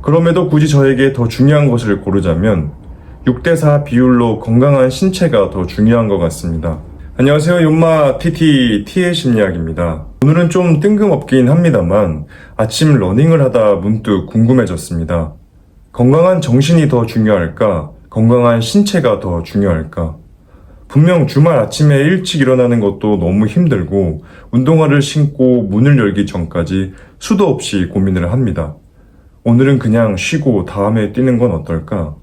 그럼에도 굳이 저에게 더 중요한 것을 고르자면 6대4 비율로 건강한 신체가 더 중요한 것 같습니다. 안녕하세요. 윤마 T의 심리학입니다. 오늘은 좀 뜬금없긴 합니다만 아침 러닝을 하다 문득 궁금해졌습니다. 건강한 정신이 더 중요할까? 건강한 신체가 더 중요할까? 분명 주말 아침에 일찍 일어나는 것도 너무 힘들고 운동화를 신고 문을 열기 전까지 수도 없이 고민을 합니다. 오늘은 그냥 쉬고 다음에 뛰는 건 어떨까?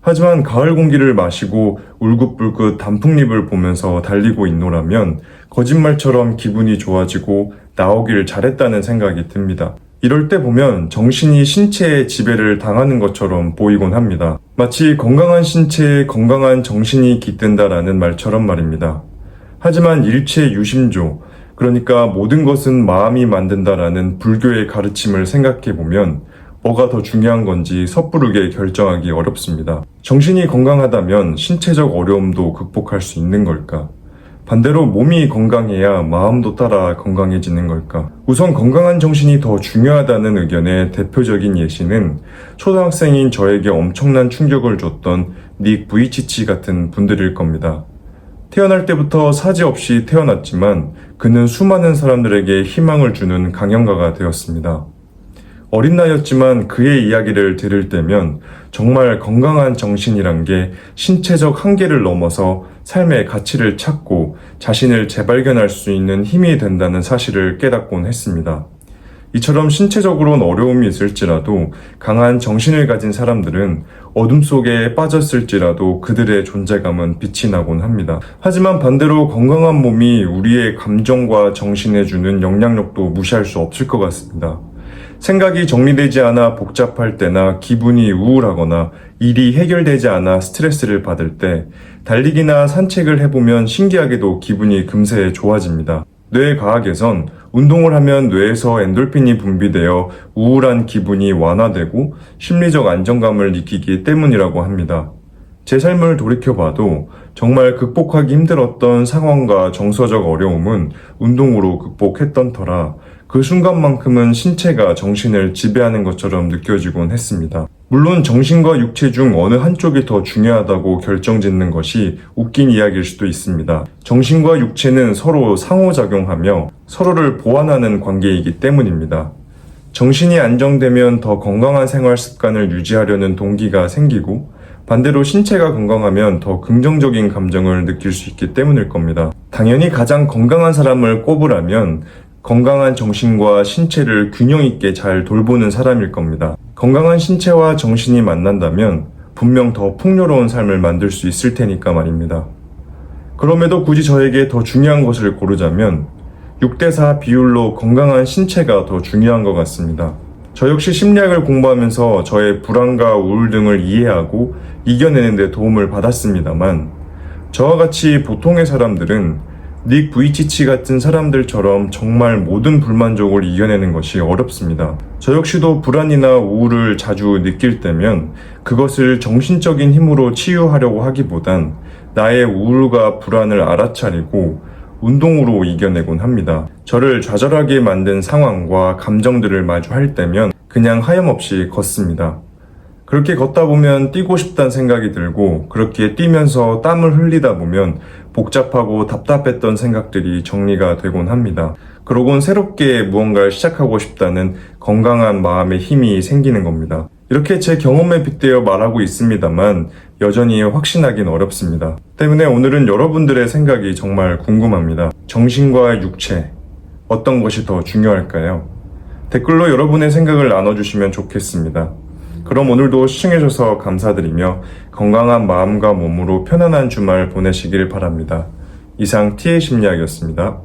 하지만 가을 공기를 마시고 울긋불긋 단풍잎을 보면서 달리고 있노라면 거짓말처럼 기분이 좋아지고 나오길 잘했다는 생각이 듭니다. 이럴 때 보면 정신이 신체의 지배를 당하는 것처럼 보이곤 합니다. 마치 건강한 신체에 건강한 정신이 깃든다라는 말처럼 말입니다. 하지만 일체 유심조, 그러니까 모든 것은 마음이 만든다라는 불교의 가르침을 생각해보면 뭐가 더 중요한 건지 섣부르게 결정하기 어렵습니다. 정신이 건강하다면 신체적 어려움도 극복할 수 있는 걸까? 반대로 몸이 건강해야 마음도 따라 건강해지는 걸까? 우선 건강한 정신이 더 중요하다는 의견의 대표적인 예시는 초등학생인 저에게 엄청난 충격을 줬던 닉 부이치치 같은 분들일 겁니다. 태어날 때부터 사지 없이 태어났지만 그는 수많은 사람들에게 희망을 주는 강연가가 되었습니다. 어린 나이였지만 그의 이야기를 들을 때면 정말 건강한 정신이란 게 신체적 한계를 넘어서 삶의 가치를 찾고 자신을 재발견할 수 있는 힘이 된다는 사실을 깨닫곤 했습니다. 이처럼 신체적으로는 어려움이 있을지라도 강한 정신을 가진 사람들은 어둠 속에 빠졌을지라도 그들의 존재감은 빛이 나곤 합니다. 하지만 반대로 건강한 몸이 우리의 감정과 정신에 주는 영향력도 무시할 수 없을 것 같습니다. 생각이 정리되지 않아 복잡할 때나 기분이 우울하거나 일이 해결되지 않아 스트레스를 받을 때 달리기나 산책을 해보면 신기하게도 기분이 금세 좋아집니다. 뇌과학에선 운동을 하면 뇌에서 엔돌핀이 분비되어 우울한 기분이 완화되고 심리적 안정감을 느끼기 때문이라고 합니다. 제 삶을 돌이켜봐도 정말 극복하기 힘들었던 상황과 정서적 어려움은 운동으로 극복했던 터라 그 순간만큼은 신체가 정신을 지배하는 것처럼 느껴지곤 했습니다. 물론 정신과 육체 중 어느 한쪽이 더 중요하다고 결정짓는 것이 웃긴 이야기일 수도 있습니다. 정신과 육체는 서로 상호작용하며 서로를 보완하는 관계이기 때문입니다. 정신이 안정되면 더 건강한 생활 습관을 유지하려는 동기가 생기고 반대로 신체가 건강하면 더 긍정적인 감정을 느낄 수 있기 때문일 겁니다. 당연히 가장 건강한 사람을 꼽으라면 건강한 정신과 신체를 균형 있게 잘 돌보는 사람일 겁니다. 건강한 신체와 정신이 만난다면 분명 더 풍요로운 삶을 만들 수 있을 테니까 말입니다. 그럼에도 굳이 저에게 더 중요한 것을 고르자면 6대4 비율로 건강한 신체가 더 중요한 것 같습니다. 저 역시 심리학을 공부하면서 저의 불안과 우울 등을 이해하고 이겨내는 데 도움을 받았습니다만 저와 같이 보통의 사람들은 닉 부이치치 같은 사람들처럼 정말 모든 불만족을 이겨내는 것이 어렵습니다. 저 역시도 불안이나 우울을 자주 느낄 때면 그것을 정신적인 힘으로 치유하려고 하기보단 나의 우울과 불안을 알아차리고 운동으로 이겨내곤 합니다. 저를 좌절하게 만든 상황과 감정들을 마주할 때면 그냥 하염없이 걷습니다. 그렇게 걷다 보면 뛰고 싶다는 생각이 들고 그렇게 뛰면서 땀을 흘리다 보면 복잡하고 답답했던 생각들이 정리가 되곤 합니다. 그러곤 새롭게 무언가를 시작하고 싶다는 건강한 마음의 힘이 생기는 겁니다. 이렇게 제 경험에 빗대어 말하고 있습니다만 여전히 확신하긴 어렵습니다. 때문에 오늘은 여러분들의 생각이 정말 궁금합니다. 정신과 육체, 어떤 것이 더 중요할까요? 댓글로 여러분의 생각을 나눠주시면 좋겠습니다. 그럼 오늘도 시청해주셔서 감사드리며 건강한 마음과 몸으로 편안한 주말 보내시길 바랍니다. 이상 T의 심리학이었습니다.